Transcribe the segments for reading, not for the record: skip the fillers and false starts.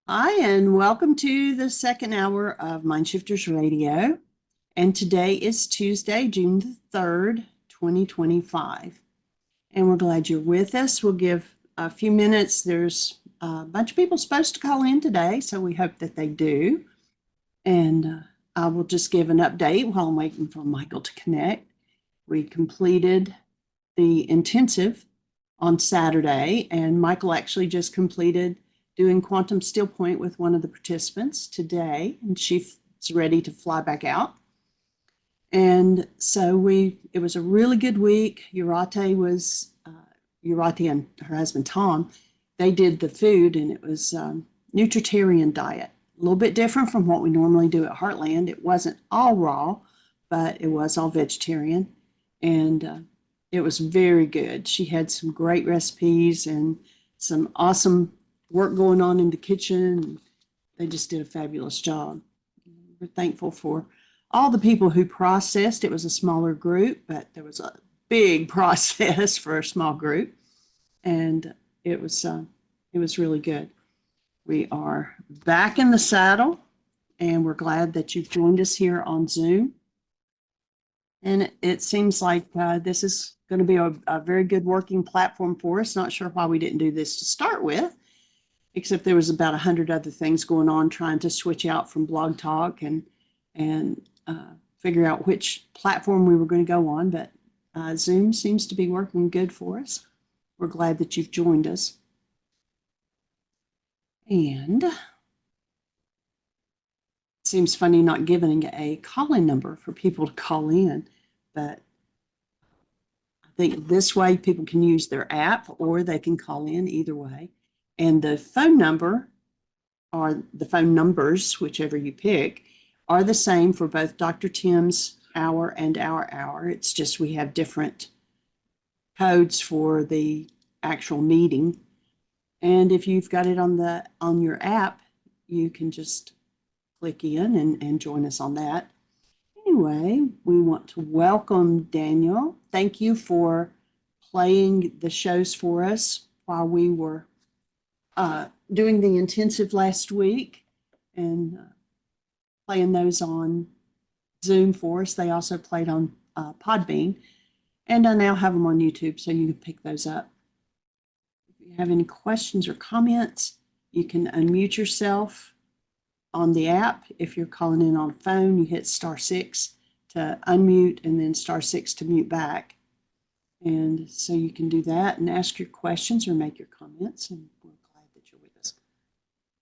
Hi, and welcome to the second hour of Mindshifters Radio. And today is Tuesday, June the 3rd, 2025. And we're glad you're with us. We'll give a few minutes. There's a bunch of people supposed to call in today, so we hope that they do. And I will just give an update while I'm waiting for Michael to connect. We completed the intensive on Saturday, and Michael actually just completed doing quantum still point with one of the participants today, and she's ready to fly back out. And so it was a really good week. Urate and her husband Tom, they did the food, and it was nutritarian diet, a little bit different from what we normally do at Heartland. It wasn't all raw, but it was all vegetarian, and it was very good. She had some great recipes and some awesome work going on in the kitchen. They just did a fabulous job. We're thankful for all the people who processed. It was a smaller group, but there was a big process for a small group, and it was really good. We are back in the saddle, and we're glad that you've joined us here on Zoom. And it seems like this is going to be a very good working platform for us. Not sure why we didn't do this to start with, except there was about 100 other things going on trying to switch out from Blog Talk and figure out which platform we were going to go on. But Zoom seems to be working good for us. We're glad that you've joined us. And it seems funny not giving a call-in number for people to call in, but I think this way people can use their app or they can call in either way. And the phone number or the phone numbers, whichever you pick, are the same for both Dr. Tim's hour and our hour. It's just we have different codes for the actual meeting. And if you've got it on your app, you can just click in and join us on that. Anyway, we want to welcome Daniel. Thank you for playing the shows for us while we were doing the intensive last week and playing those on Zoom for us. They also played on Podbean, and I now have them on YouTube, so you can pick those up. If you have any questions or comments, you can unmute yourself on the app. If you're calling in on a phone, you hit *6 to unmute and then *6 to mute back. And so you can do that and ask your questions or make your comments, and we're glad that you're with us.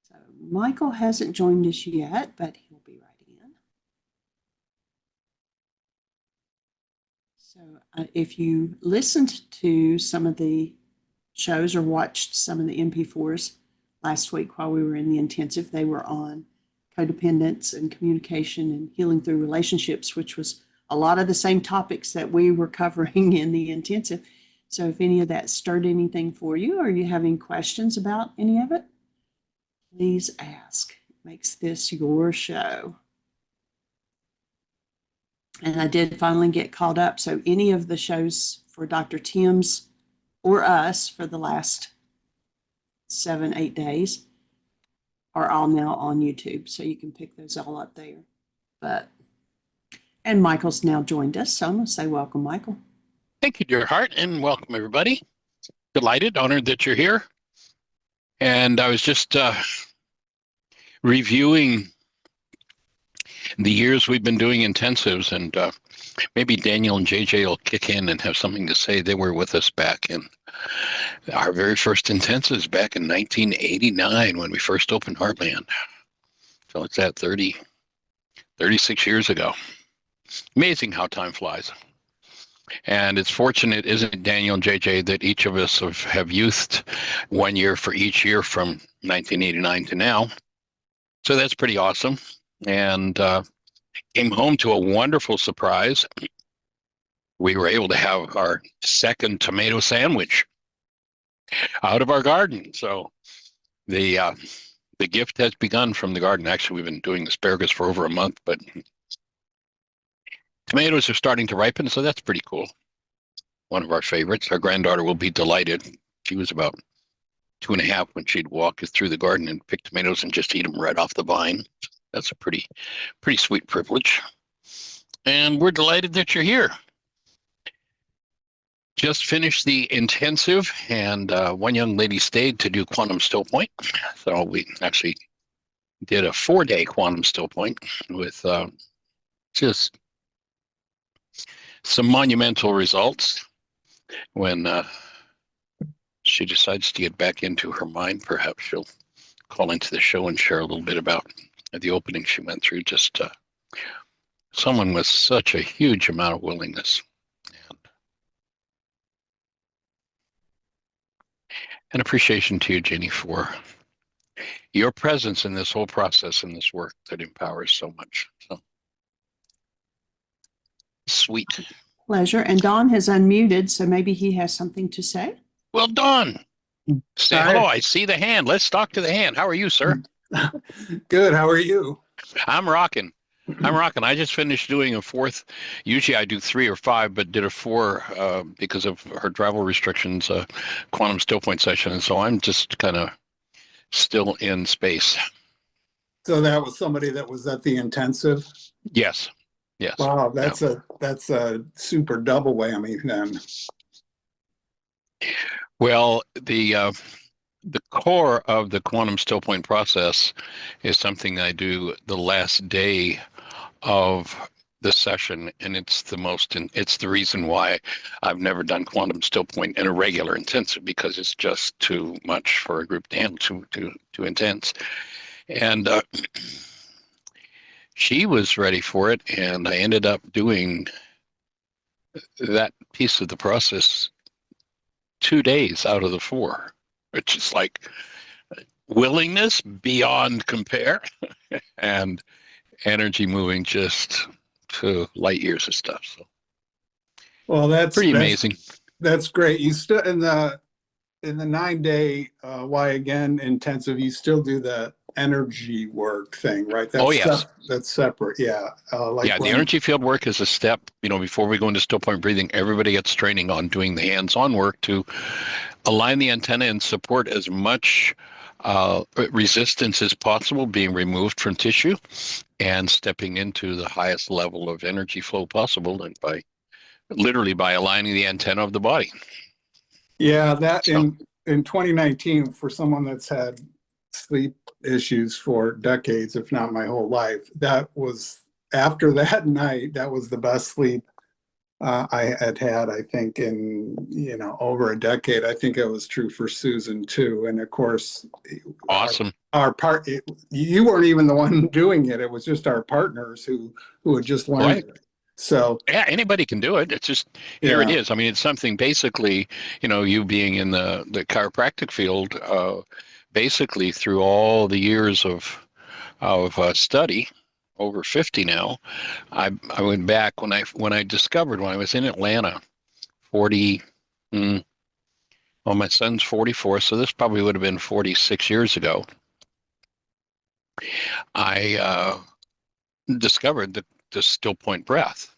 So Michael hasn't joined us yet, but he'll be right in. So if you listened to some of the shows or watched some of the MP4s last week while we were in the intensive, they were on codependence and communication and healing through relationships, which was a lot of the same topics that we were covering in the intensive. So if any of that stirred anything for you or you have any questions about any of it, please ask. It makes this your show. And I did finally get caught up. So any of the shows for Dr. Tim's or us for the last 7-8 days are all now on YouTube. So you can pick those all up there. And Michael's now joined us, so I'm going to say welcome, Michael. Thank you, dear heart, and welcome, everybody. Delighted, honored that you're here. And I was just reviewing the years we've been doing intensives, and maybe Daniel and JJ will kick in and have something to say. They were with us back in our very first intensives back in 1989 when we first opened Heartland. So it's at 36 years ago. Amazing how time flies. And it's fortunate, isn't it, Daniel and JJ, that each of us have youthed 1 year for each year from 1989 to now. So that's pretty awesome. And came home to a wonderful surprise. We were able to have our second tomato sandwich out of our garden. So the gift has begun from the garden. Actually, we've been doing asparagus for over a month, but tomatoes are starting to ripen, so that's pretty cool. One of our favorites. Our granddaughter will be delighted. She was about 2.5 when she'd walk us through the garden and pick tomatoes and just eat them right off the vine. That's a pretty sweet privilege. And we're delighted that you're here. Just finished the intensive, and one young lady stayed to do quantum still point. So we actually did a 4-day quantum still point with just some monumental results. When she decides to get back into her mind, perhaps she'll call into the show and share a little bit about the opening she went through. Just someone with such a huge amount of willingness. And appreciation to you, Jeanie, for your presence in this whole process and this work that empowers so much. So sweet. Pleasure. And Don has unmuted, so maybe he has something to say. Well, Don, say Hi. hello. I see the hand. Let's talk to the hand. How are you, sir? Good. How are you? I'm rocking. I just finished doing a 4th. Usually I do 3 or 5, but did a 4 because of her travel restrictions, quantum still point session. And so I'm just kind of still in space. So that was somebody that was at the intensive. Yes. Wow, that's a super double whammy then. Well, the core of the quantum still point process is something I do the last day of the session, and it's the reason why I've never done quantum still point in a regular intensive, because it's just too much for a group to handle, too intense. And she was ready for it, and I ended up doing that piece of the process 2 days out of the 4, which is like willingness beyond compare and energy moving just to light years of stuff. So, Well, that's pretty amazing. That's great. You still in the 9-day why again intensive. You still do the energy work thing, right? That's yes. That's separate. Yeah. The energy field work is a step. Before we go into still point breathing, everybody gets training on doing the hands-on work to align the antenna and support as much resistance as possible being removed from tissue, and stepping into the highest level of energy flow possible, and literally by aligning the antenna of the body. Yeah, that in 2019, for someone that's had sleep issues for decades, if not my whole life, that was, after that night, that was the best sleep I had, I think, in over a decade. I think it was true for Susan too. And of course, awesome. You weren't even the one doing it. It was just our partners who had just learned it. So yeah, anybody can do it. It's just, here it is. I mean, it's something basically, you being in the chiropractic field, basically through all the years of study, over 50 now. I went back when I discovered, when I was in Atlanta, 40. Well, my son's 44, so this probably would have been 46 years ago. I discovered the still point breath,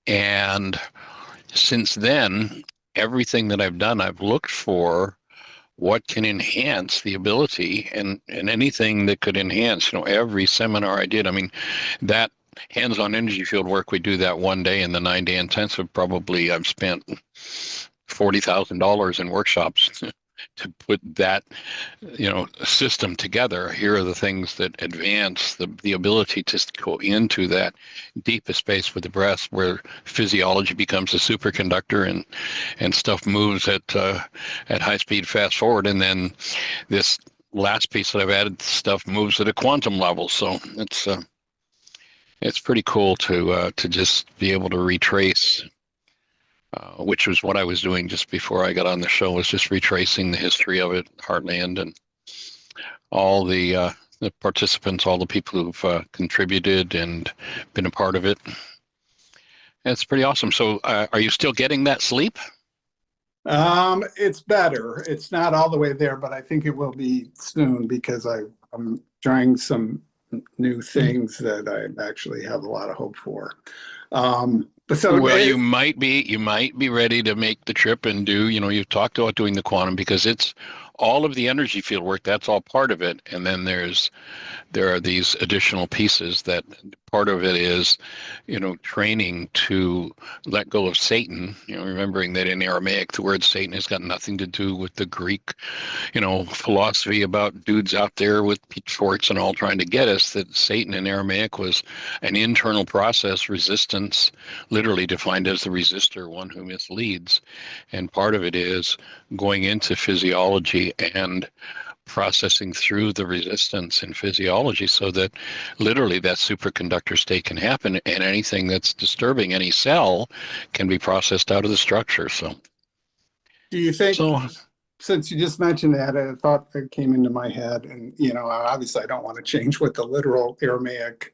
and since then, everything that I've done, I've looked for what can enhance the ability, and anything that could enhance, every seminar I did. I mean, that hands-on energy field work, we do that 1 day in the 9-day intensive. Probably I've spent $40,000 in workshops to put that system together. Here are the things that advance the ability to go into that deepest space with the breath, where physiology becomes a superconductor and stuff moves at high speed, fast forward. And then this last piece that I've added, stuff moves at a quantum level. So it's pretty cool to just be able to retrace, which was what I was doing just before I got on the show, was just retracing the history of it, Heartland, and all the participants, all the people who've contributed and been a part of it. It's pretty awesome. So are you still getting that sleep? It's better. It's not all the way there, but I think it will be soon, because I'm trying some new things that I actually have a lot of hope for. You might be ready to make the trip and do, you've talked about doing the quantum, because it's all of the energy field work, that's all part of it. And then there are these additional pieces that part of it is, training to let go of Satan, remembering that in Aramaic, the word Satan has got nothing to do with the Greek, philosophy about dudes out there with pitchforks and all trying to get us, that Satan in Aramaic was an internal process, resistance, literally defined as the resistor, one who misleads. And part of it is going into physiology and processing through the resistance in physiology so that literally that superconductor state can happen, and anything that's disturbing any cell can be processed out of the structure. So Do you think, so since you just mentioned that, a thought that came into my head, and obviously I don't want to change what the literal Aramaic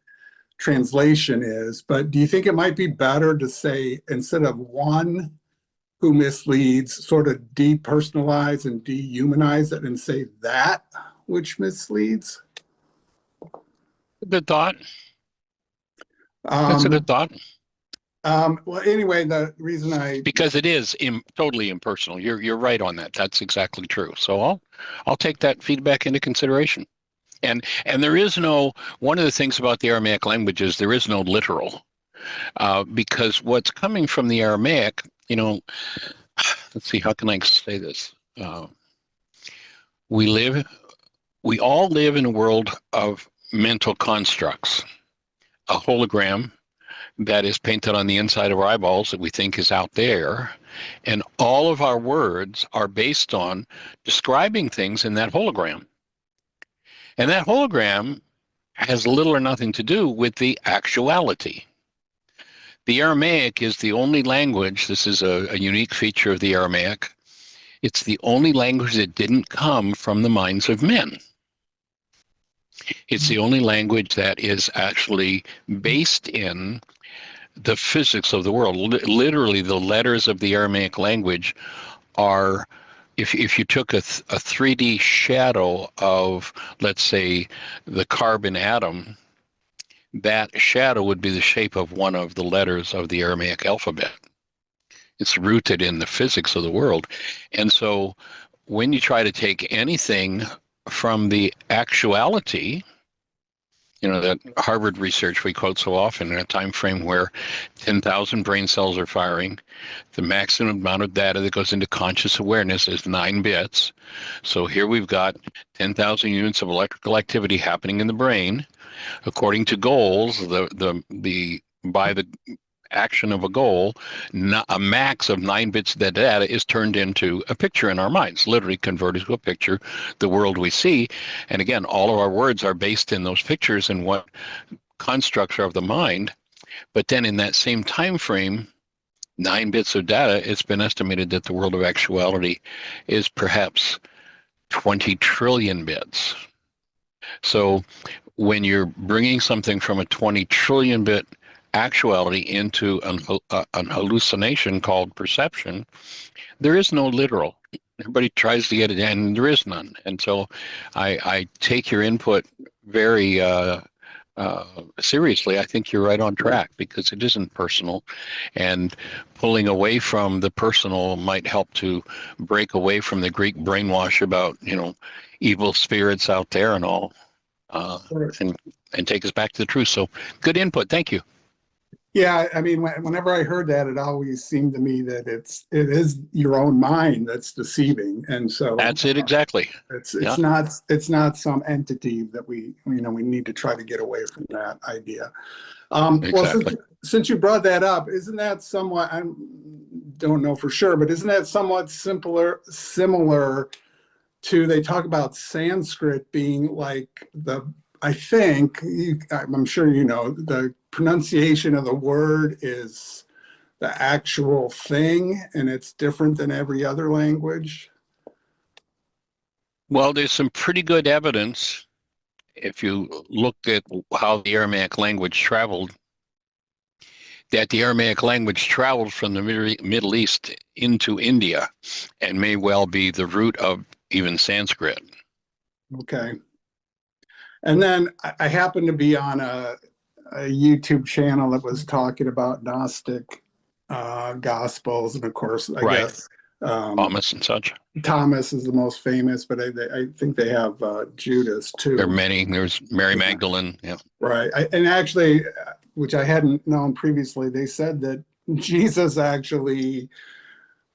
translation is, but do you think it might be better to say, instead of one who misleads, sort of depersonalize and dehumanize it and say that which misleads? good thought. That's a Um, good thought. well, anyway, the reason Because it is totally impersonal. You're right on that. That's exactly true. So I'll take that feedback into consideration. And there is no, one of the things about the Aramaic language is there is no literal, because what's coming from the Aramaic, let's see, how can I say this? We all live in a world of mental constructs, a hologram that is painted on the inside of our eyeballs that we think is out there. And all of our words are based on describing things in that hologram. And that hologram has little or nothing to do with the actuality. The Aramaic is the only language, this is a unique feature of the Aramaic, it's the only language that didn't come from the minds of men. It's the only language that is actually based in the physics of the world. Literally, the letters of the Aramaic language are, if you took a 3D shadow of, let's say, the carbon atom, that shadow would be the shape of one of the letters of the Aramaic alphabet. It's rooted in the physics of the world. And so when you try to take anything from the actuality, that Harvard research we quote so often, in a time frame where 10,000 brain cells are firing, the maximum amount of data that goes into conscious awareness is 9 bits. So here we've got 10,000 units of electrical activity happening in the brain. According to goals, by the action of a goal, a max of 9 bits of that data is turned into a picture in our minds, literally converted to a picture, the world we see. And again, all of our words are based in those pictures and what constructs are of the mind. But then in that same time frame, 9 bits of data, it's been estimated that the world of actuality is perhaps 20 trillion bits. So when you're bringing something from a 20 trillion bit actuality into an hallucination called perception, there is no literal. Everybody tries to get it, and there is none. And so I take your input very seriously. I think you're right on track, because it isn't personal, and pulling away from the personal might help to break away from the Greek brainwash about evil spirits out there and all, and take us back to the truth. So good input. Thank you. Yeah, I mean, whenever I heard that, it always seemed to me that it is your own mind that's deceiving, and so That's it exactly. It's Yeah. not some entity that we need to try to get away from that idea. Well, Exactly. since you brought that up, isn't that somewhat? I don't know for sure, but isn't that somewhat similar to, they talk about Sanskrit being like I think, I'm sure the pronunciation of the word is the actual thing, and it's different than every other language. Well, there's some pretty good evidence, if you look at how the Aramaic language traveled, that the Aramaic language traveled from the Middle East into India and may well be the root of even Sanskrit. Okay. And then I happened to be on a YouTube channel that was talking about Gnostic gospels, and of course, I Right. guess Thomas and such. Thomas is the most famous, but I think they have Judas too. There are many. There's Mary Magdalene. Yeah. Right. And actually, which I hadn't known previously, they said that Jesus actually,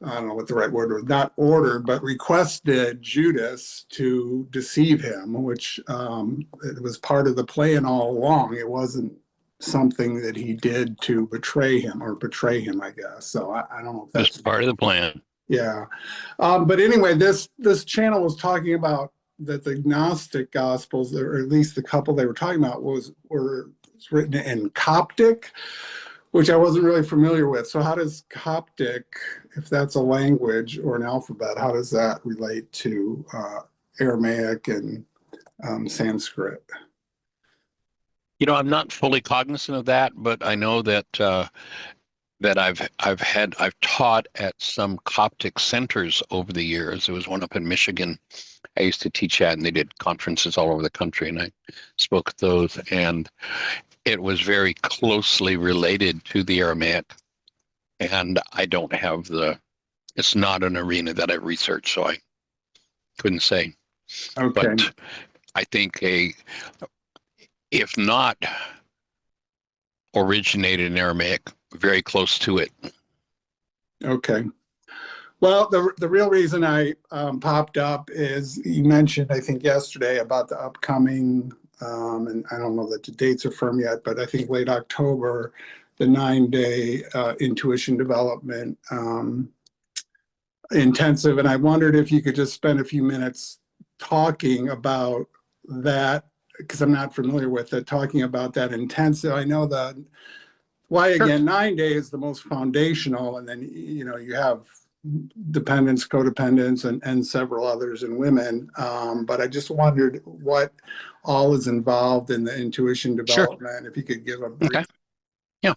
I don't know what the right word was, not ordered, but requested Judas to deceive him, which it was part of the plan all along. It wasn't something that he did to betray him, I guess. So I don't know if that's Just part of the plan. Yeah. But anyway, this channel was talking about that the Gnostic Gospels, or at least the couple they were talking about, were written in Coptic, which I wasn't really familiar with. So how does Coptic, if that's a language or an alphabet, how does that relate to Aramaic and Sanskrit? I'm not fully cognizant of that, but I know that that I've taught at some Coptic centers over the years. There was one up in Michigan. I used to teach at, and they did conferences all over the country, and I spoke at those, and it was very closely related to the Aramaic. And I don't have it's not an arena that I researched, so I couldn't say. Okay. But I think if not originated in Aramaic, very close to it. Okay. Well, the real reason I popped up is you mentioned, I think yesterday, about the upcoming, and I don't know that the dates are firm yet, but I think late October, the 9-day intuition development intensive. And I wondered if you could just spend a few minutes talking about that, because I'm not familiar with it, talking about that intensive. I know why, again, 9 days is the most foundational, and then you have dependence, codependence, and several others in women. But I just wondered what all is involved in the intuition development. If you could give a brief. Okay. Yeah.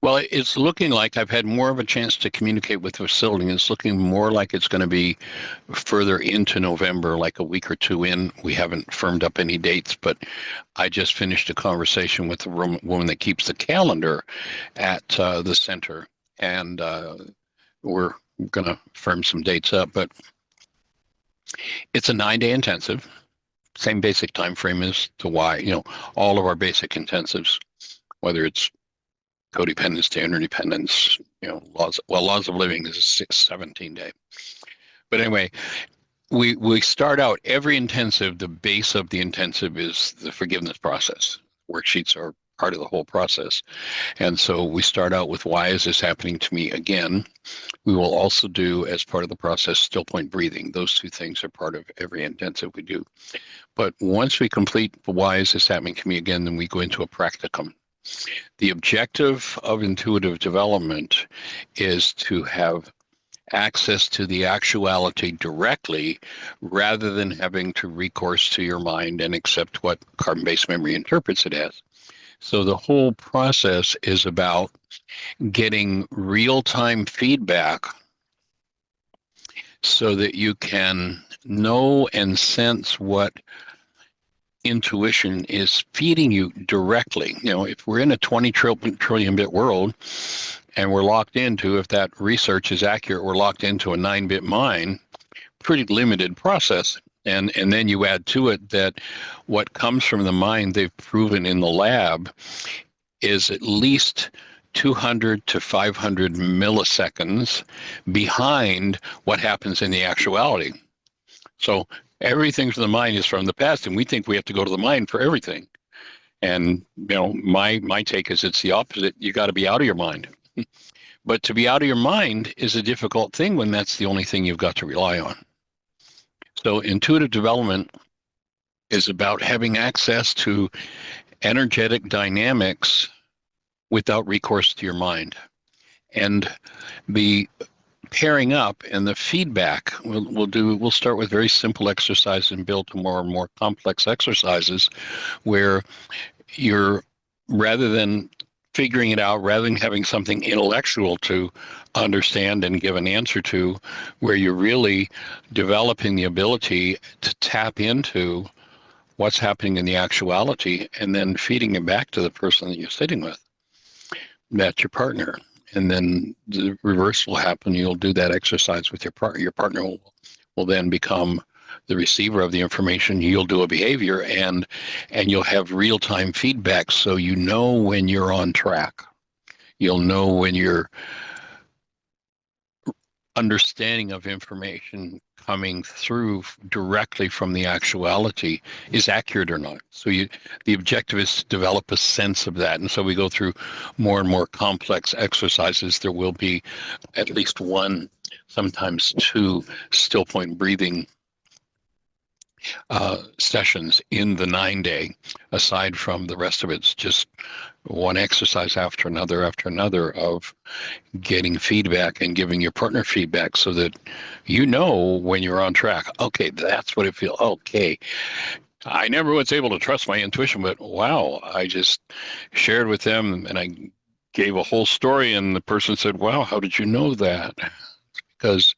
Well, it's looking like I've had more of a chance to communicate with the facility. It's looking more like it's going to be further into November, like a week or two in. We haven't firmed up any dates, but I just finished a conversation with the woman that keeps the calendar at the center, and we're going to firm some dates up. But it's a 9-day intensive, same basic time frame as to why, all of our basic intensives, whether it's codependence to interdependence, laws of living is a 17-day. But anyway, we start out every intensive, the base of the intensive is the forgiveness process. Worksheets are part of the whole process. And so we start out with, why is this happening to me again? We will also do, as part of the process, still point breathing. Those two things are part of every intensive we do. But once we complete the why is this happening to me again, then we go into a practicum. The objective of intuitive development is to have access to the actuality directly, rather than having to recourse to your mind and accept what carbon-based memory interprets it as. So the whole process is about getting real-time feedback so that you can know and sense what intuition is feeding you directly. If we're in a 20 trillion bit world and we're locked into, if that research is accurate, we're locked into a 9-bit mind, pretty limited process. And then you add to it that what comes from the mind, they've proven in the lab, is at least 200 to 500 milliseconds behind what happens in the actuality. So everything from the mind is from the past, and we think we have to go to the mind for everything. And my take is it's the opposite. You got to be out of your mind. But to be out of your mind is a difficult thing when that's the only thing you've got to rely on. So intuitive development is about having access to energetic dynamics without recourse to your mind. And the pairing up and the feedback we'll start with very simple exercises and build to more and more complex exercises, where you're, rather than figuring it out, rather than having something intellectual to understand and give an answer to, where you're really developing the ability to tap into what's happening in the actuality and then feeding it back to the person that you're sitting with. That's your partner. and then the reverse will happen. You'll do that exercise with your partner. Your partner will then become the receiver of the information. You'll do a behavior, and you'll have real-time feedback, so you know when you're on track. You'll know when your understanding of information coming through directly from the actuality is accurate or not. So the objective is to develop a sense of that. And so we go through more and more complex exercises. There will be at least one, sometimes two still point breathing sessions in the 9-day. Aside from the rest of it's just one exercise after another of getting feedback and giving your partner feedback, so that you know when you're on track. Okay, that's what it feels. Okay, I never was able to trust my intuition, but wow, I just shared with them and I gave a whole story, and the person said, wow, how did you know that? Because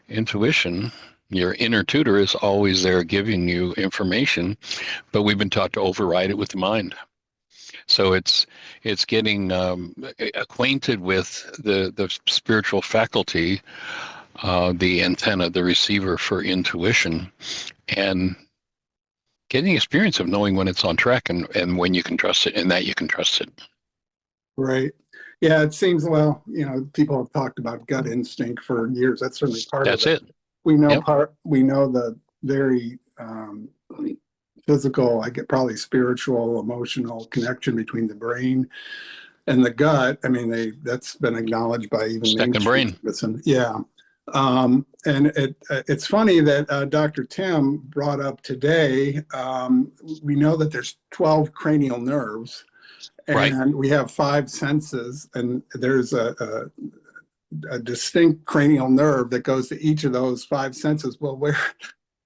intuition, your inner tutor, is always there giving you information, but we've been taught to override it with the mind. So it's getting acquainted with the spiritual faculty, the antenna, the receiver for intuition, and getting the experience of knowing when it's on track and when you can trust it, and that you can trust it. Right. Yeah, it seems, well, people have talked about gut instinct for years. That's certainly part of it. That's it. We know Yep. we know the very physical, I get probably spiritual, emotional connection between the brain and the gut. I mean, that's been acknowledged by even Second brain. medicine. Yeah. And it's funny that Dr. Tim brought up today, we know that there's 12 cranial nerves, and Right. we have 5 senses, and there's a distinct cranial nerve that goes to each of those 5 senses. Well,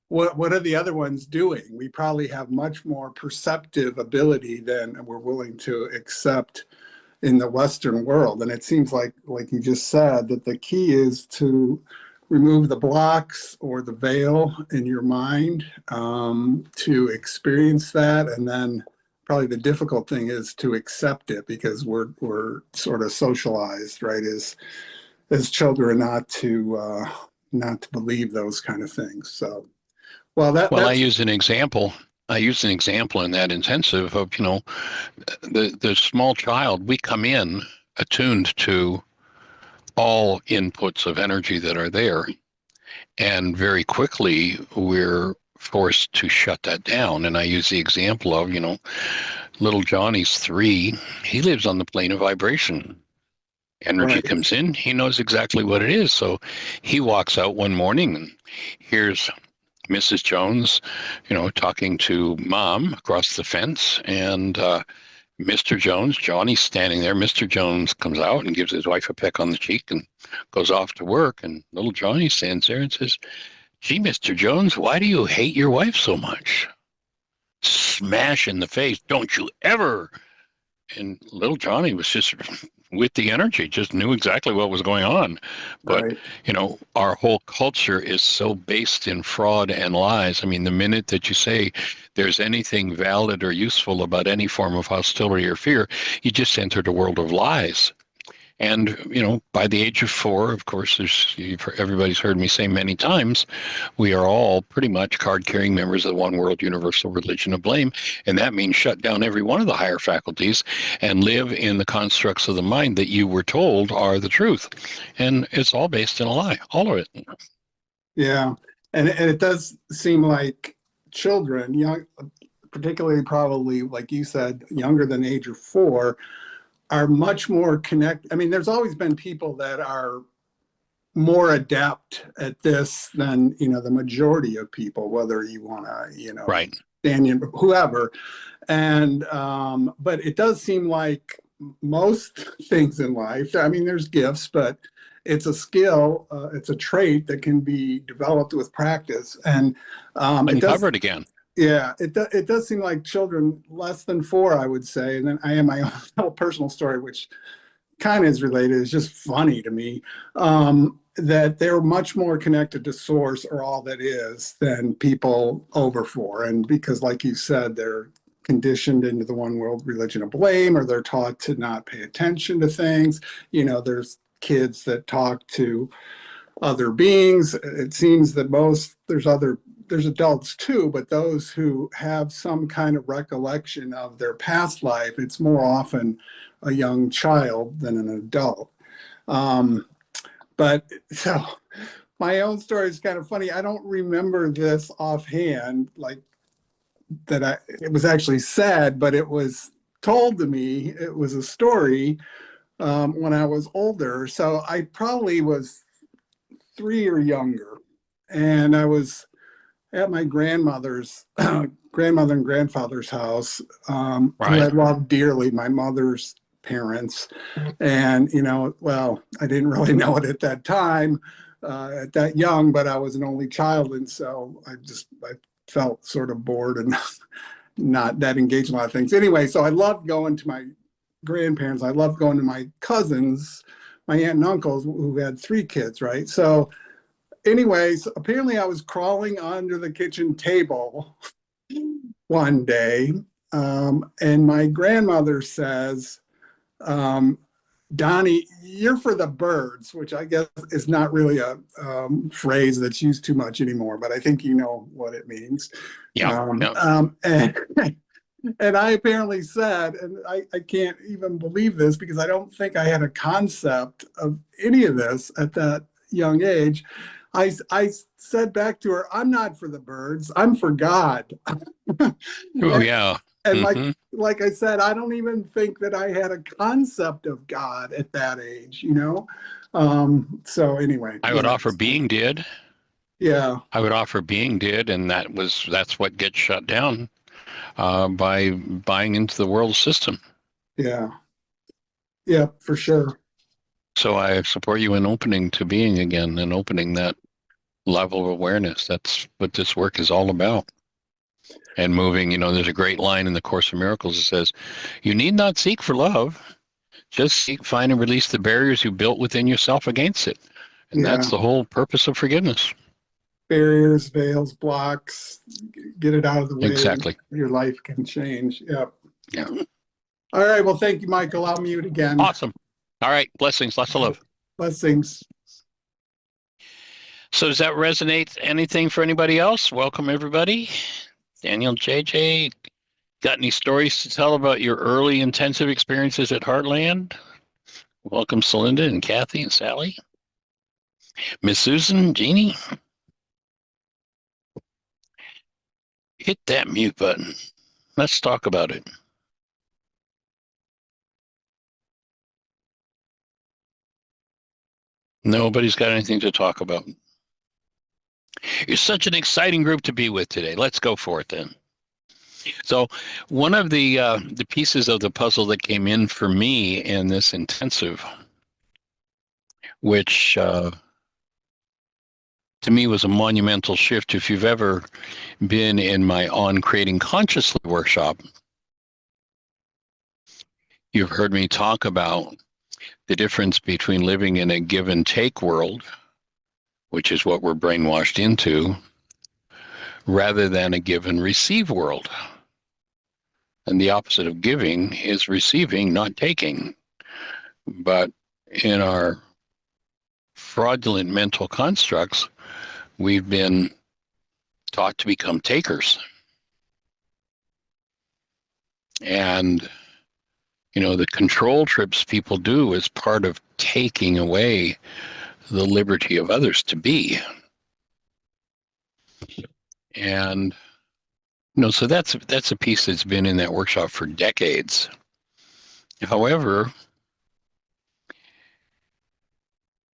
what are the other ones doing? We probably have much more perceptive ability than we're willing to accept in the Western world. And it seems like you just said, that the key is to remove the blocks or the veil in your mind, to experience that. And then probably the difficult thing is to accept it, because we're sort of socialized, right, as children, not to believe those kind of things. So, well, I that's use an example. I use an example in that intensive of, the small child. We come in attuned to all inputs of energy that are there, and very quickly we're forced to shut that down. And I use the example of, little Johnny's 3. He lives on the plane of vibration. Energy right. comes in, he knows exactly what it is. So he walks out one morning and here's Mrs. Jones, talking to Mom across the fence, and Mr. Jones, Johnny's standing there. Mr. Jones comes out and gives his wife a peck on the cheek and goes off to work. And little Johnny stands there and says, gee, Mr. Jones, why do you hate your wife so much? Smash in the face. Don't you ever. And little Johnny was just with the energy, just knew exactly what was going on. But, Right. Our whole culture is so based in fraud and lies. I mean, the minute that you say there's anything valid or useful about any form of hostility or fear, you just entered a world of lies. And, by the age of 4, of course, everybody's heard me say many times, we are all pretty much card-carrying members of the one world universal religion of blame. And that means shut down every one of the higher faculties and live in the constructs of the mind that you were told are the truth. And it's all based in a lie, all of it. Yeah. And it does seem like children, young, particularly probably, like you said, younger than the age of 4, are much more connected. I mean, there's always been people that are more adept at this than, the majority of people, whether you want to, Right. Daniel, whoever. And, but it does seem like most things in life, I mean, there's gifts, but it's a skill, it's a trait that can be developed with practice. And it does, Uncovered again. yeah, it does seem like children less than 4, I would say. And then I have my own personal story, which kind of is related. It's just funny to me, that they're much more connected to source, or all that is, than people over 4. And because, like you said, they're conditioned into the one world religion of blame, or they're taught to not pay attention to things. You know, there's kids that talk to other beings. It seems that there's adults too, but those who have some kind of recollection of their past life, it's more often a young child than an adult. But so my own story is kind of funny. I don't remember this offhand, like it was actually said, but it was told to me. It was a story when I was older. So I probably was 3 or younger. And I was at my grandmother's, grandmother and grandfather's house, who I Right. loved dearly, my mother's parents. And, you know, well, I didn't really know it at that time, at that young, but I was an only child. And so I felt sort of bored and not that engaged in a lot of things. Anyway, so I loved going to my grandparents. I loved going to my cousins, my aunt and uncles who had 3 kids, right? So anyways, apparently I was crawling under the kitchen table one day, and my grandmother says, Donnie, you're for the birds, which I guess is not really a phrase that's used too much anymore, but I think you know what it means. Yeah. Yeah. And I apparently said, and I can't even believe this because I don't think I had a concept of any of this at that young age. I said back to her, I'm not for the birds, I'm for God. Oh, yeah. And Hmm. like I said, I don't even think that I had a concept of God at that age, you know? So anyway. I would offer being did. Yeah. I would offer being did, and that's what gets shut down by buying into the world system. Yeah. Yeah, for sure. So I support you in opening to being again and opening that level of awareness. That's what this work is all about. And moving, there's a great line in the Course in Miracles that says, you need not seek for love, just seek, find, and release the barriers you built within yourself against it. And Yeah. that's the whole purpose of forgiveness. Barriers, veils, blocks, get it out of the way. Exactly. Your life can change. Yep. Yeah. All right. Well, thank you, Michael. I'll mute again. Awesome. All right. Blessings. Lots of love. Blessings. So does that resonate anything for anybody else? Welcome, everybody. Daniel, JJ, got any stories to tell about your early intensive experiences at Heartland? Welcome, Celinda and Kathy and Sally. Miss Susan, Jeanie. Hit that mute button. Let's talk about it. Nobody's got anything to talk about. You're such an exciting group to be with today. Let's go for it then. So one of the pieces of the puzzle that came in for me in this intensive, which to me was a monumental shift. If you've ever been in my On Creating Consciously workshop, you've heard me talk about the difference between living in a give and take world, which is what we're brainwashed into, rather than a give and receive world. And the opposite of giving is receiving, not taking. But in our fraudulent mental constructs, we've been taught to become takers. And, the control trips people do is part of taking away the liberty of others to be. And, so that's a piece that's been in that workshop for decades. However,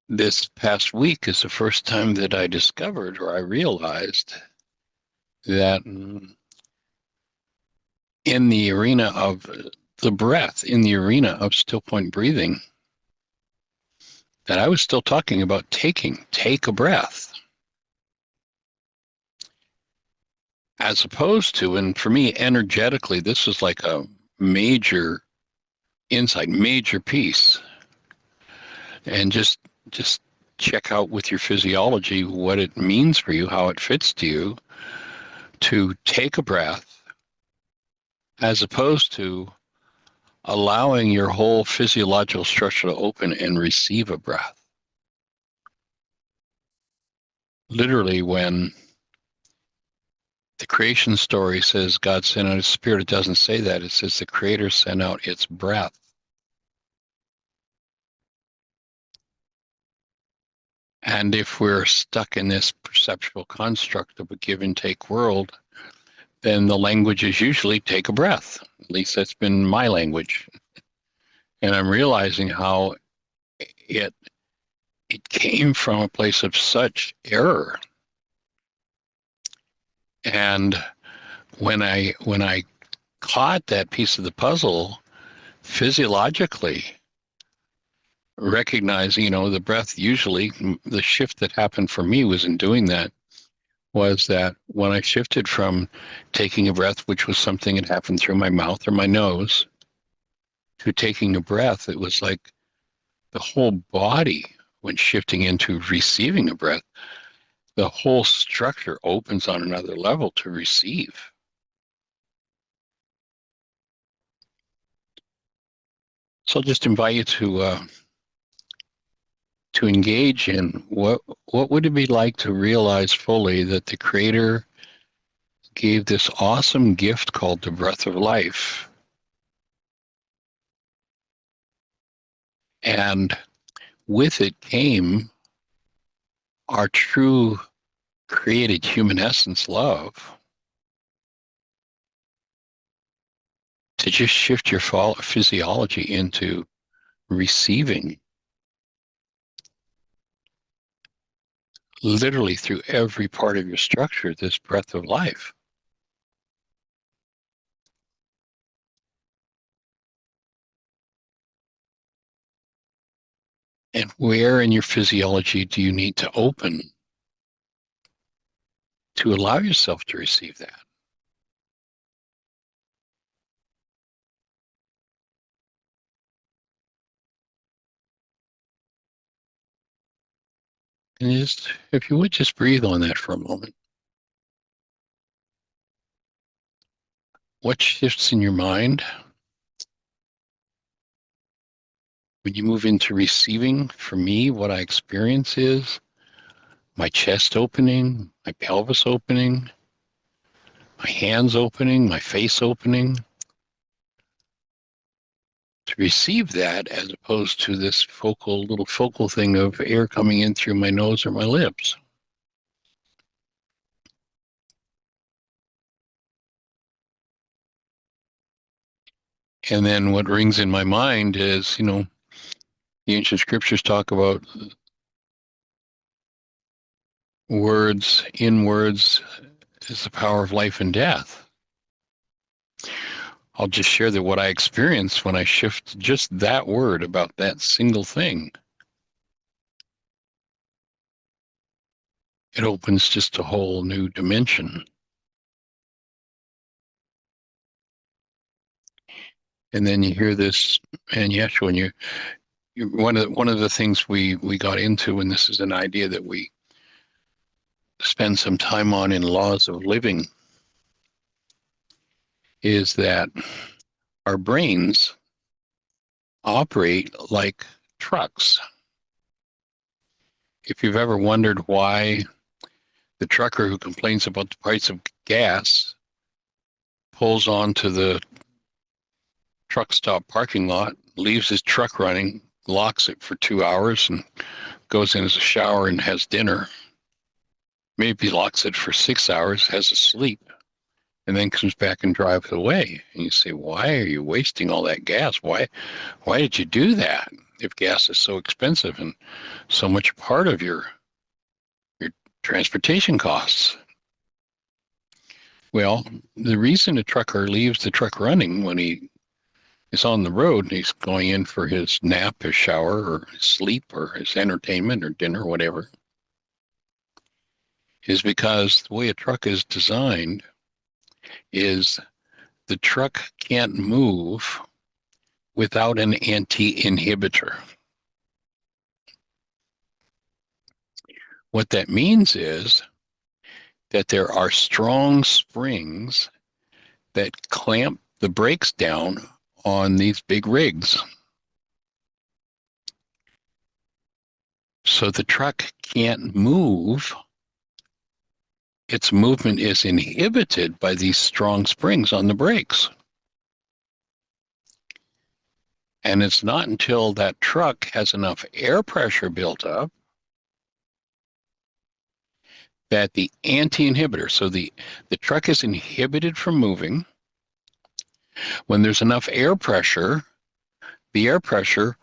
this past week is the first time that I discovered or I realized that in the arena of the breath, in the arena of still point breathing, that I was still talking about take a breath. As opposed to, and for me, energetically, this was like a major insight, major piece. And just check out with your physiology what it means for you, how it fits to you, to take a breath as opposed to allowing your whole physiological structure to open and receive a breath. Literally, when the creation story says God sent out his spirit, it doesn't say that. It says the creator sent out its breath. And if we're stuck in this perceptual construct of a give and take world, then the language is usually take a breath. At least that's been my language. And I'm realizing how it came from a place of such error. And when I caught that piece of the puzzle physiologically, recognizing, the breath, usually the shift that happened for me was in doing that, was that when I shifted from taking a breath, which was something that happened through my mouth or my nose, to taking a breath, it was like the whole body, when shifting into receiving a breath, the whole structure opens on another level to receive. So I'll just invite you to engage in what would it be like to realize fully that the Creator gave this awesome gift called the breath of life. And with it came our true created human essence love, to just shift your physiology into receiving, literally through every part of your structure, this breath of life. And where in your physiology do you need to open to allow yourself to receive that? And just, if you would, just breathe on that for a moment. What shifts in your mind when you move into receiving? For me, what I experience is my chest opening, my pelvis opening, my hands opening, my face opening, to receive that, as opposed to this little focal thing of air coming in through my nose or my lips. And then what rings in my mind is, the ancient scriptures talk about words. In words is the power of life and death. I'll just share that what I experienced when I shift just that word about that single thing, it opens just a whole new dimension. And then you hear this, and yes, when you one of the things we got into, and this is an idea that we spend some time on in laws of living, is that our brains operate like trucks. If you've ever wondered why the trucker who complains about the price of gas pulls onto the truck stop parking lot, leaves his truck running, locks it for 2 hours, and goes in as a shower and has dinner, maybe locks it for 6 hours, has a sleep, and then comes back and drives away. And you say, why are you wasting all that gas? Why did you do that if gas is so expensive and so much part of your transportation costs? Well, the reason a trucker leaves the truck running when he is on the road and he's going in for his nap, his shower, or his sleep, or his entertainment, or dinner, whatever, is because the way a truck is designed is the truck can't move without an anti-inhibitor. What that means is that there are strong springs that clamp the brakes down on these big rigs. So the truck can't move. Its movement is inhibited by these strong springs on the brakes. And it's not until that truck has enough air pressure built up that the anti-inhibitor, so the truck is inhibited from moving. When there's enough air pressure, the air pressure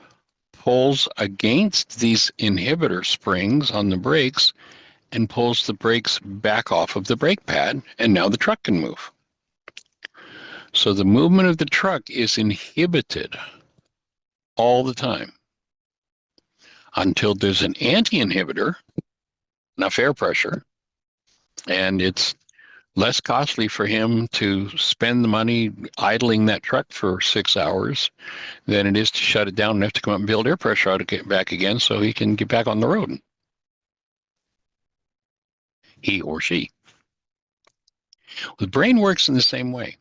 pulls against these inhibitor springs on the brakes and pulls the brakes back off of the brake pad, and now the truck can move. So the movement of the truck is inhibited all the time until there's an anti-inhibitor, enough air pressure, and it's less costly for him to spend the money idling that truck for 6 hours than it is to shut it down and have to come up and build air pressure out to get back again so he can get back on the road. He or she. The brain works in the same way.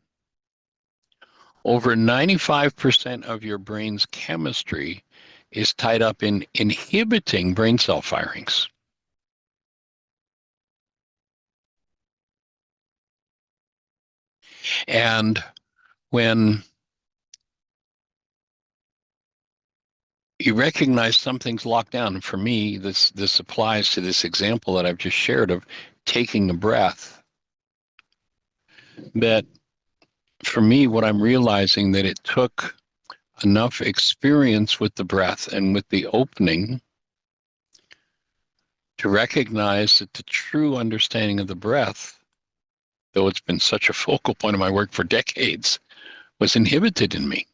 Over 95% of your brain's chemistry is tied up in inhibiting brain cell firings. And when you recognize something's locked down, and for me, this applies to this example that I've just shared of taking a breath, that for me, what I'm realizing that it took enough experience with the breath and with the opening to recognize that the true understanding of the breath, though it's been such a focal point of my work for decades, was inhibited in me.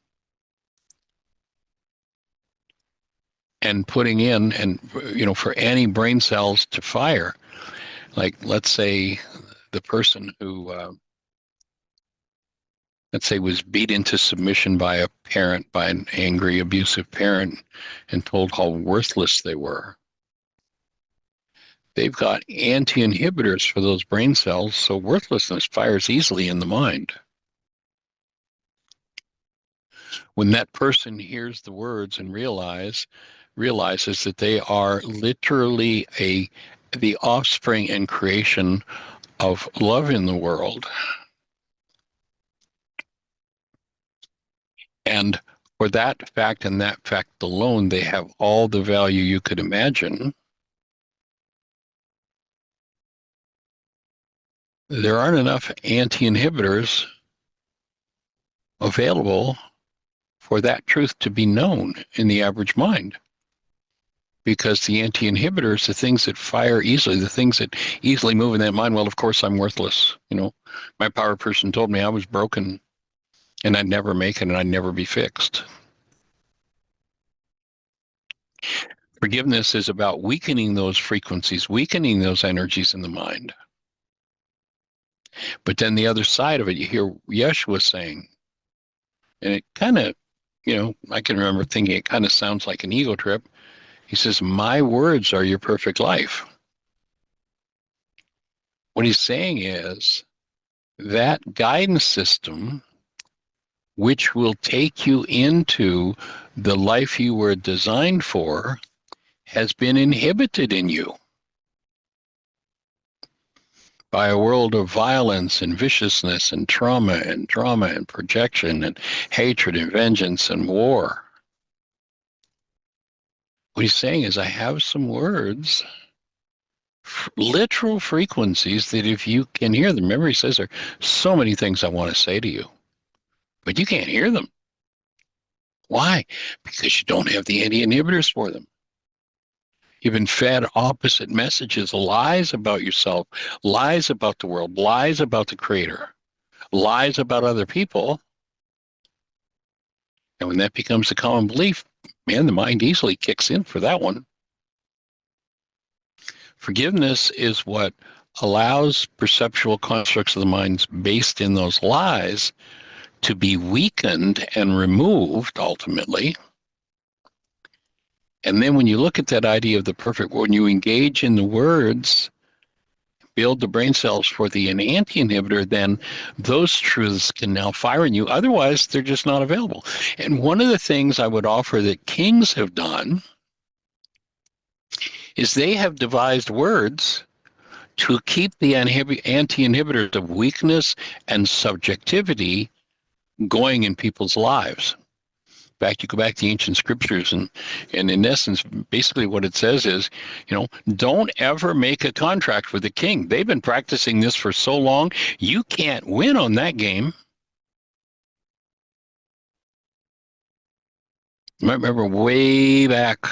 And putting in, and for any brain cells to fire, like let's say the person who, let's say, was beat into submission by a parent, by an angry, abusive parent, and told how worthless they were. They've got anti-inhibitors for those brain cells, so worthlessness fires easily in the mind. When that person hears the words and realizes that they are literally the offspring and creation of love in the world, and for that fact and that fact alone, they have all the value you could imagine. There aren't enough anti-inhibitors available for that truth to be known in the average mind. Because the anti-inhibitors, the things that fire easily, the things that easily move in that mind, well, of course, I'm worthless. My power person told me I was broken and I'd never make it and I'd never be fixed. Forgiveness is about weakening those frequencies, weakening those energies in the mind. But then the other side of it, you hear Yeshua saying, and it kind of, I can remember thinking it kind of sounds like an ego trip. He says, my words are your perfect life. What he's saying is that guidance system, which will take you into the life you were designed for, has been inhibited in you by a world of violence and viciousness and trauma and drama and projection and hatred and vengeance and war. What he's saying is, I have some words, literal frequencies, that if you can hear them, remember he says there are so many things I want to say to you, but you can't hear them. Why? Because you don't have the anti-inhibitors for them. You've been fed opposite messages, lies about yourself, lies about the world, lies about the Creator, lies about other people. And when that becomes a common belief, man, the mind easily kicks in for that one. Forgiveness is what allows perceptual constructs of the mind based in those lies to be weakened and removed ultimately. And then when you look at that idea of the perfect, when you engage in the words, build the brain cells for the anti-inhibitor, then those truths can now fire in you. Otherwise, they're just not available. And one of the things I would offer that kings have done is they have devised words to keep the anti-inhibitors of weakness and subjectivity going in people's lives. You go back to the ancient scriptures, and in essence, basically what it says is, don't ever make a contract with the king. They've been practicing this for so long, you can't win on that game. I remember way back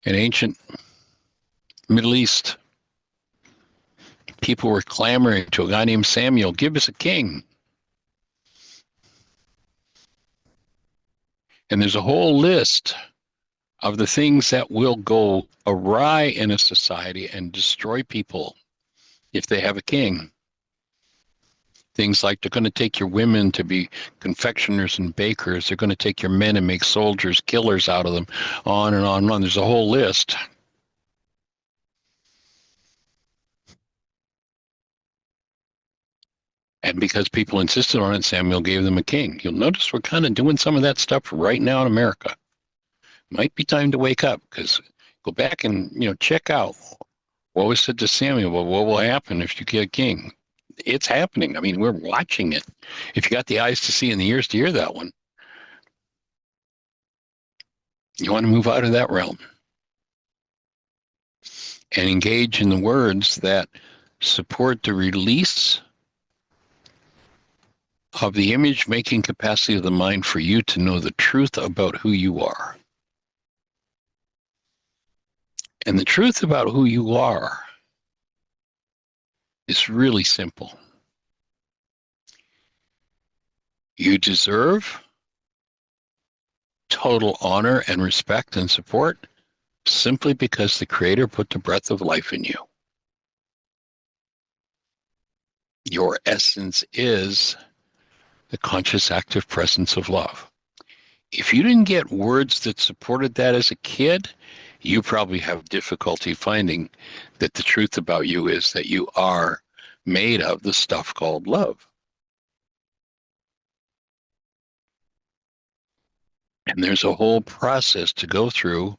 in ancient Middle East, people were clamoring to a guy named Samuel, give us a king. And there's a whole list of the things that will go awry in a society and destroy people if they have a king. Things like they're going to take your women to be confectioners and bakers. They're going to take your men and make soldiers, killers out of them, on and on and on. There's a whole list. And because people insisted on it, Samuel gave them a king. You'll notice we're kind of doing some of that stuff right now in America. Might be time to wake up, because go back and check out what was said to Samuel. Well, what will happen if you get a king? It's happening. I mean, we're watching it. If you got the eyes to see and the ears to hear that one, you want to move out of that realm and engage in the words that support the release of the image-making capacity of the mind for you to know the truth about who you are. And the truth about who you are is really simple. You deserve total honor and respect and support simply because the Creator put the breath of life in you. Your essence is the conscious active presence of love. If you didn't get words that supported that as a kid, you probably have difficulty finding that the truth about you is that you are made of the stuff called love. And there's a whole process to go through.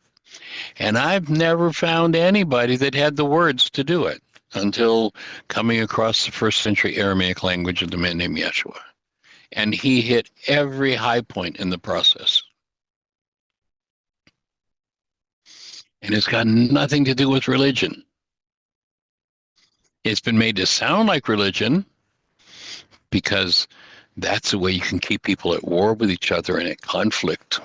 And I've never found anybody that had the words to do it until coming across the first century Aramaic language of the man named Yeshua. And he hit every high point in the process. And it's got nothing to do with religion. It's been made to sound like religion because that's the way you can keep people at war with each other and at conflict.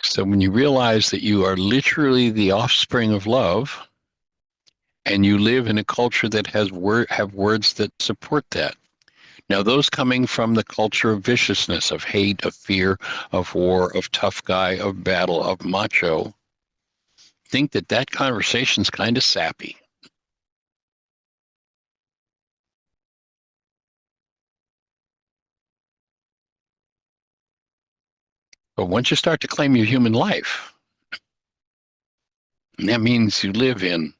So when you realize that you are literally the offspring of love, and you live in a culture that have words that support that. Now, those coming from the culture of viciousness, of hate, of fear, of war, of tough guy, of battle, of macho, think that conversation's kind of sappy. But once you start to claim your human life, that means you live in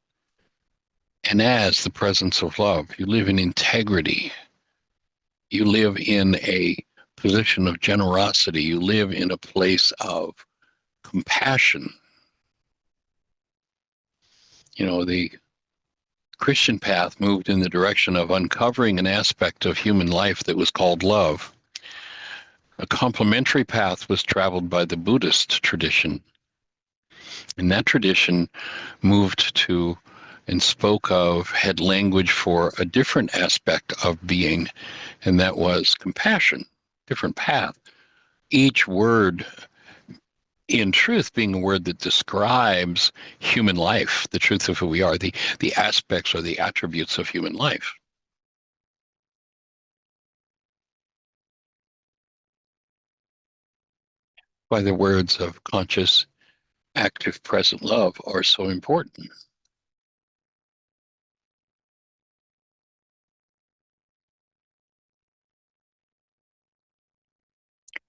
and as the presence of love. You live in integrity. You live in a position of generosity. You live in a place of compassion. The Christian path moved in the direction of uncovering an aspect of human life that was called love. A complementary path was traveled by the Buddhist tradition. And that tradition moved to and spoke of, had language for a different aspect of being, and that was compassion, different path. Each word, in truth, being a word that describes human life, the truth of who we are, the aspects or the attributes of human life. Why the words of conscious, active, present love are so important.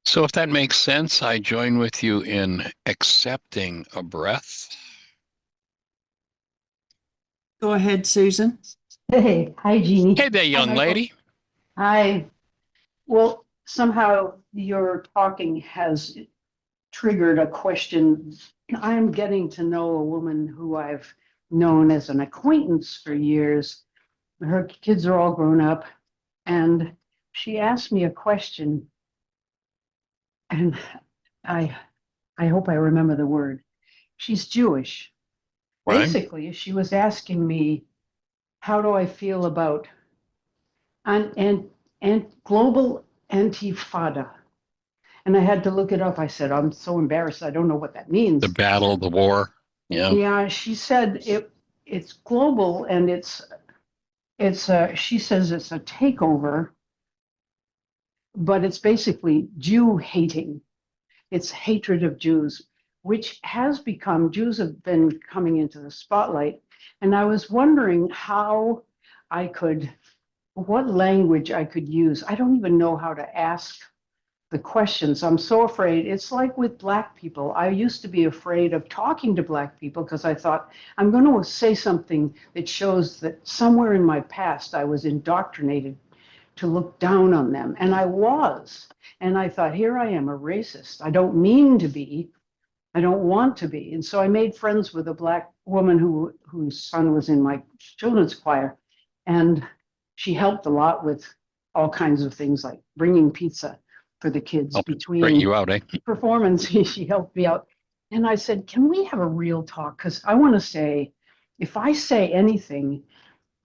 So if that makes sense, I join with you in accepting a breath. Go ahead, Susan. Hey, hi, Jeanie. Hey there, Hi, young Michael. lady. Hi. Well, somehow your talking has triggered a question. I'm getting to know a woman who I've known as an acquaintance for years. Her kids are all grown up, and she asked me a question, and I I hope I remember the word. She's Jewish. Right? Basically, she was asking me, how do I feel about and global antifada? And I had to look it up. I said, I'm so embarrassed. I don't know what that The means. battle, the war. Yeah. Yeah, she said it's global and she says it's a takeover, but it's basically Jew hating. It's hatred of Jews, which has become, Jews have been coming into the spotlight. And I was wondering how I could, what language I could use. I don't even know how to ask the questions. I'm so afraid. It's like with Black people. I used to be afraid of talking to Black people because I thought, I'm going to say something that shows that somewhere in my past I was indoctrinated to look down on them. And I was. And I thought, here I am, a racist. I don't mean to be. I don't want to be. And so I made friends with a Black woman whose son was in my children's choir. And she helped a lot with all kinds of things like bringing pizza for the kids I'll straighten between you out, eh? performance. She helped me out. And I said, can we have a real talk? Because I want to say, if I say anything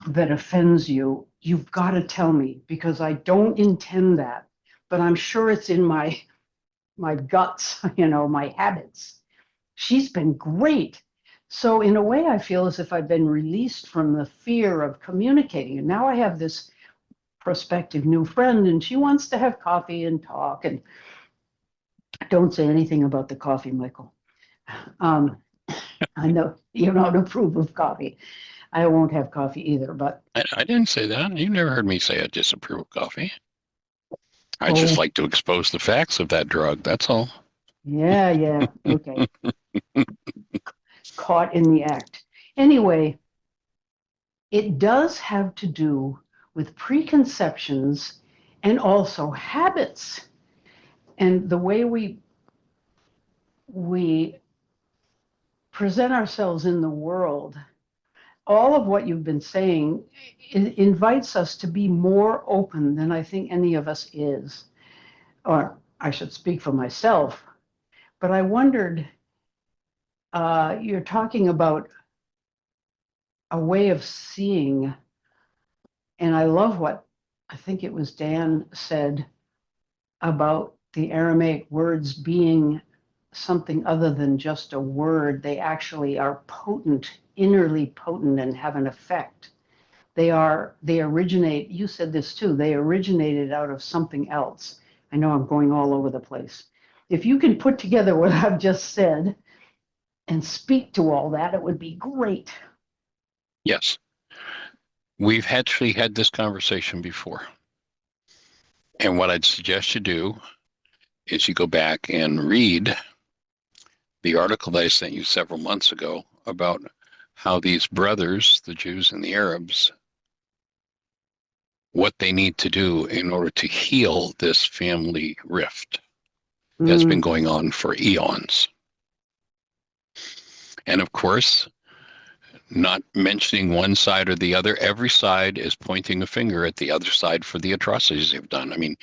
that offends you, you've got to tell me because I don't intend that. But I'm sure it's in my guts, my habits. She's been great. So in a way, I feel as if I've been released from the fear of communicating. And now I have this prospective new friend, and she wants to have coffee and talk. And don't say anything about the coffee, Michael. I know you don't approve of coffee. I won't have coffee either, but I didn't say that. You never heard me say I disapprove of coffee. I just like to expose the facts of that drug. That's all. yeah, okay. Caught in the act. Anyway, it does have to do with preconceptions and also habits and the way we present ourselves in the world. All of what you've been saying invites us to be more open than I think any of us is, or I should speak for myself. But I wondered, you're talking about a way of seeing, and I love what I think it was Dan said about the Aramaic words being something other than just a word. They actually are potent, innerly potent, and have an effect. They originate, you said this too, they originated out of something else. I know I'm going all over the place. If you can put together what I've just said and speak to all that, it would be great. Yes. We've actually had this conversation before. And what I'd suggest you do is you go back and read the article that I sent you several months ago about how these brothers, the Jews and the Arabs, what they need to do in order to heal this family rift that's been going on for eons. And of course, not mentioning one side or the other, every side is pointing a finger at the other side for the atrocities they've done. I mean,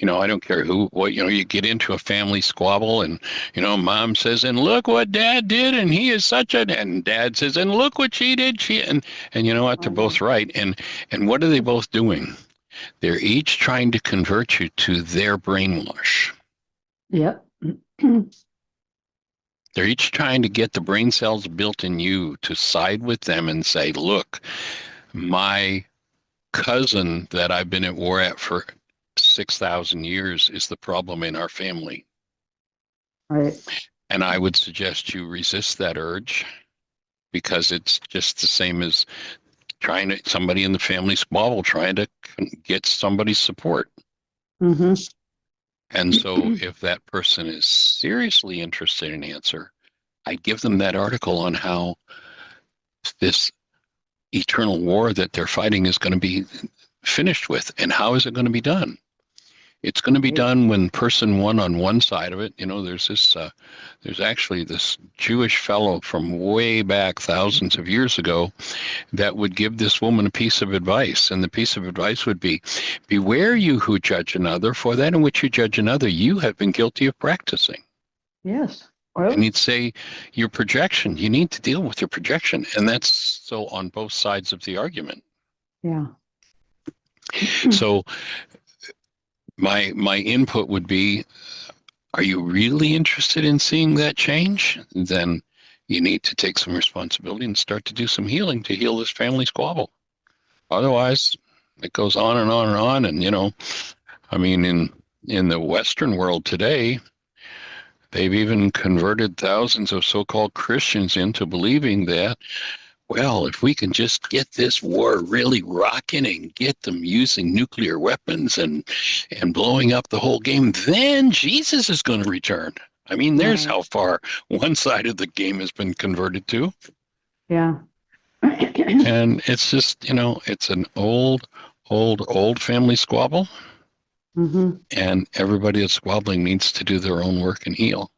I don't care what, you get into a family squabble and, mom says, and look what dad did. And he is and dad says, and look what she did. And you know what? They're both right. And what are they both doing? They're each trying to convert you to their brainwash. Yep. They're each trying to get the brain cells built in you to side with them and say, look, my cousin that I've been at war at for 6,000 years is the problem in our family. Right. And I would suggest you resist that urge because it's just the same as somebody in the family squabble trying to get somebody's support. Mm-hmm. And so if that person is seriously interested in answer, I give them that article on how this eternal war that they're fighting is going to be finished with, and how is it going to be done. It's going to be Great. done when person one on one side of it, there's actually this Jewish fellow from way back thousands of years ago that would give this woman a piece of advice. And the piece of advice would be, beware you who judge another, for that in which you judge another, you have been guilty of practicing. Yes. And Well, he'd say, your projection, you need to deal with your projection. And that's so on both sides of the argument. yeah. So my input would be, are you really interested in seeing that change? Then you need to take some responsibility and start to do some healing to heal this family squabble. Otherwise, it goes on and on and on. And, I mean, in the Western world today, they've even converted thousands of so-called Christians into believing that, well, if we can just get this war really rocking and get them using nuclear weapons and blowing up the whole game, then Jesus is going to return. I mean, there's Right. how far one side of the game has been converted to. Yeah. And it's just, it's an old family squabble. hmm And everybody that's squabbling needs to do their own work and heal.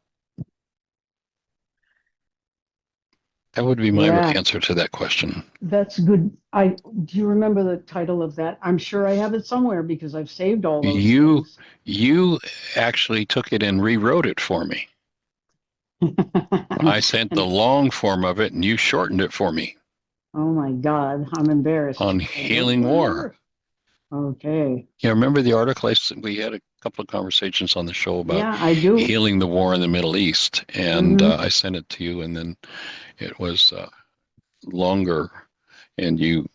That would be my Yeah. answer to that question. That's good. Do you remember the title of that? I'm sure I have it somewhere because I've saved all those You things. you actually took it and rewrote it for me. I sent the And, long form of it and you shortened it for me oh my God, I'm embarrassed. on I don't healing war. remember. Okay. Yeah, remember the article we had a couple of conversations on the show about Yeah, I do. healing the war in the Middle East, and Mhm. I sent it to you, and then it was longer, and you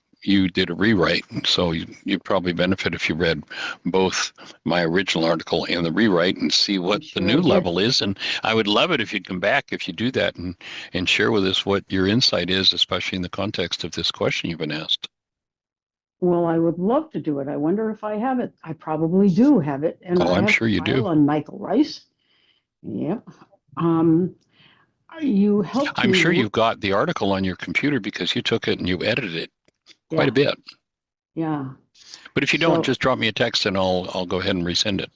did a rewrite. So you'd probably benefit if you read both my original article and the rewrite and see what the Sure I new did. level is. And I would love it if you'd come back if you do that and share with us what your insight is, especially in the context of this question you've been asked. Well, I would love to do it. I wonder if I have it. I probably do have it, and Oh, I I'm have sure the you do. file on Michael Ryce. Yep. Um, you helped I'm me. sure you've got the article on your computer because you took it and you edited it quite Yeah. a bit. Yeah. But if you don't, So, just drop me a text and I'll go ahead and resend it.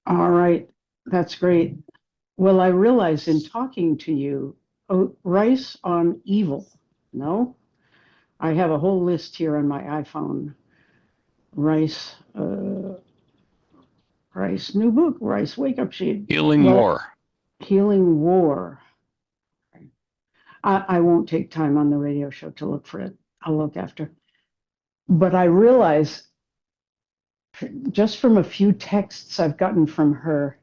all right. That's great. Well, I realize in talking to you, Rice on evil. No, I have a whole list here on my iPhone. Rice, Rice, new book, Rice wake up sheet. Healing Well, War. healing war. I won't take time on the radio show to look for it. I'll look after. But I realize just from a few texts I've gotten from her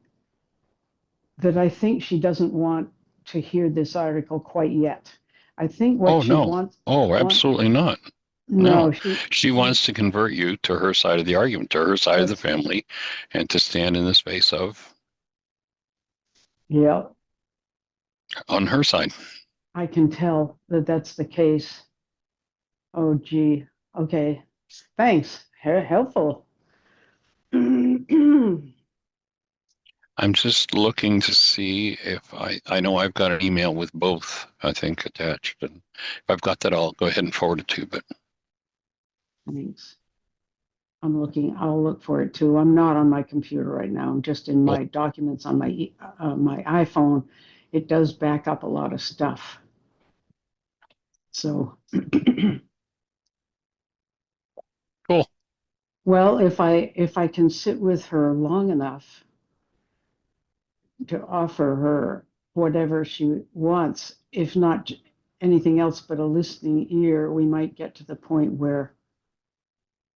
that I think she doesn't want to hear this article quite yet. I think what Oh, she no. wants, Oh, absolutely not. no, No, she wants to convert you to her side of the argument, to her side of the that's, family, and to stand in the space of yeah, on her side. I can tell that that's the case. Oh, gee. Okay. Thanks. Helpful. I'm just looking to see if I know I've got an email with both, I think, attached. And if I've got that, I'll go ahead and forward it to you. But Thanks. I'm looking. I'll look for it too. I'm not on my computer right now. I'm just in cool. my documents on my iPhone. It does back up a lot of stuff. So, Cool. well, if I can sit with her long enough to offer her whatever she wants, if not anything else but a listening ear, we might get to the point where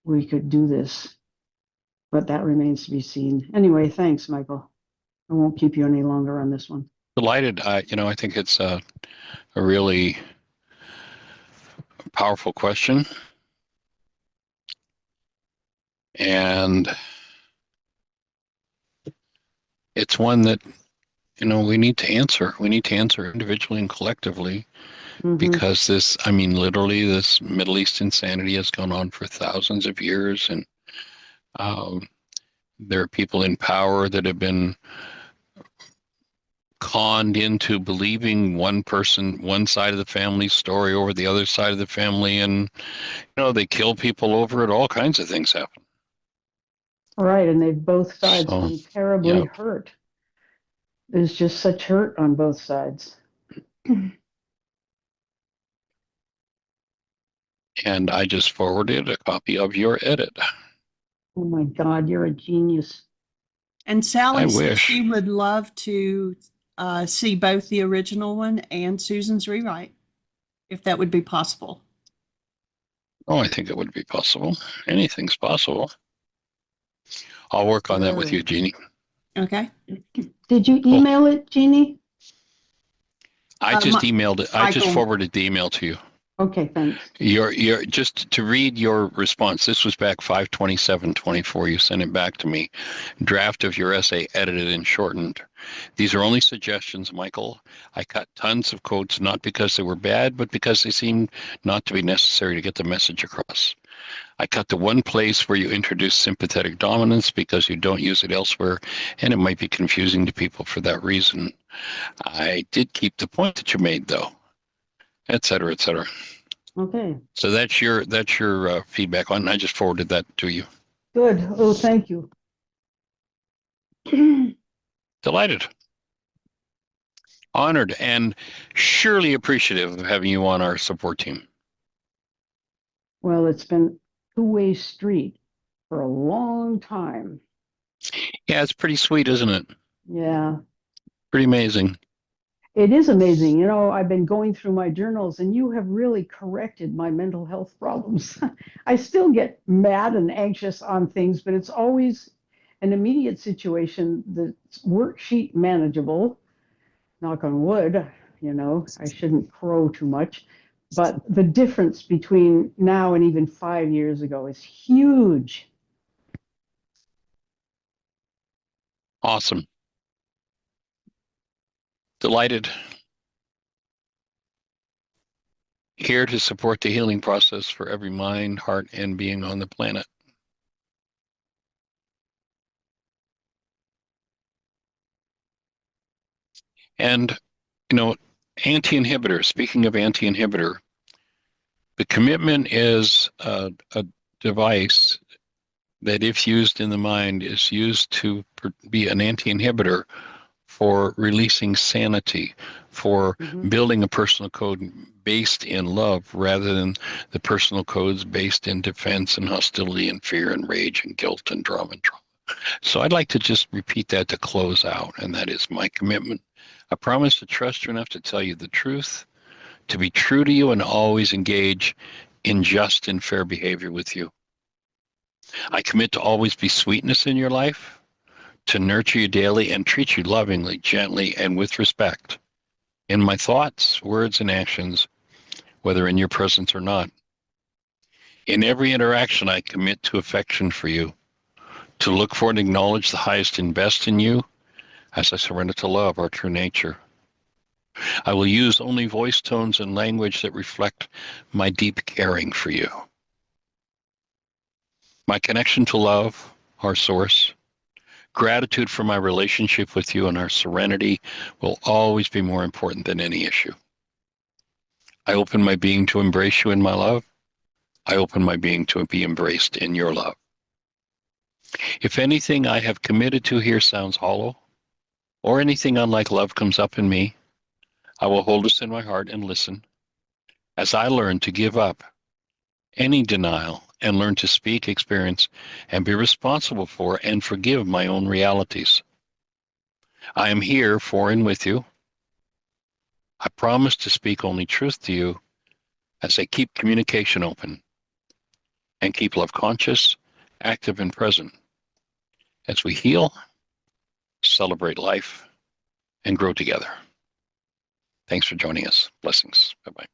we could do this. But that remains to be seen. Anyway, thanks, Michael. I won't keep you any longer on this one. Delighted. I think it's a really powerful question. And it's one that, we need to answer. We need to answer individually and collectively because literally this Middle East insanity has gone on for thousands of years. And There are people in power that have been conned into believing one side of the family story over the other side of the family, and they kill people over it. All kinds of things happen. Right, and they've both sides So, been terribly yeah. hurt. There's just such hurt on both sides. And I just forwarded a copy of your edit. Oh my God, you're a genius. And Sally I says wish. she would love to see both the original one and Susan's rewrite, if that would be possible. Oh, I think it would be possible. Anything's possible. I'll work on that with you, Jeanie. Okay. Did you Cool. email it, Jeanie? I just emailed it. I just Michael. forwarded the email to you. Okay, thanks. Your just to read your response. This was back 5/27/24. You sent it back to me. Draft of your essay, edited and shortened. These are only suggestions, Michael. I cut tons of quotes, not because they were bad, but because they seemed not to be necessary to get the message across. I cut the one place where you introduce sympathetic dominance because you don't use it elsewhere, and it might be confusing to people for that reason. I did keep the point that you made, though, et cetera, et cetera. Okay, So that's your feedback on it. I just forwarded that to you. good. Oh, thank you. Delighted, honored, and surely appreciative of having you on our support team. Well, it's been two-way street for a long time. Yeah, it's pretty sweet, isn't it? Yeah, Pretty amazing. it is amazing. I've been going through my journals and you have really corrected my mental health problems. I still get mad and anxious on things, but it's always an immediate situation that's worksheet manageable. Knock on wood, I shouldn't crow too much. But the difference between now and even 5 years ago is huge. Awesome. Delighted. Here to support the healing process for every mind, heart, and being on the planet. And, anti-inhibitor, speaking of anti-inhibitor, the commitment is a device that, if used in the mind, is used to be an anti-inhibitor for releasing sanity, for building a personal code based in love rather than the personal codes based in defense and hostility and fear and rage and guilt and drama and trauma. So I'd like to just repeat that to close out, and that is my commitment. I promise to trust you enough to tell you the truth, to be true to you, and always engage in just and fair behavior with you. I commit to always be sweetness in your life, to nurture you daily and treat you lovingly, gently, and with respect in my thoughts, words, and actions, whether in your presence or not. In every interaction, I commit to affection for you, to look for and acknowledge the highest and best in you as I surrender to love, our true nature. I will use only voice tones and language that reflect my deep caring for you. My connection to love, our source, gratitude for my relationship with you, and our serenity will always be more important than any issue. I open my being to embrace you in my love. I open my being to be embraced in your love. If anything I have committed to here sounds hollow, or anything unlike love comes up in me, I will hold this in my heart and listen as I learn to give up any denial and learn to speak, experience, and be responsible for and forgive my own realities. I am here for and with you. I promise to speak only truth to you as I keep communication open and keep love conscious, active, and present as we heal, celebrate life, and grow together. Thanks for joining us. Blessings. Bye-bye.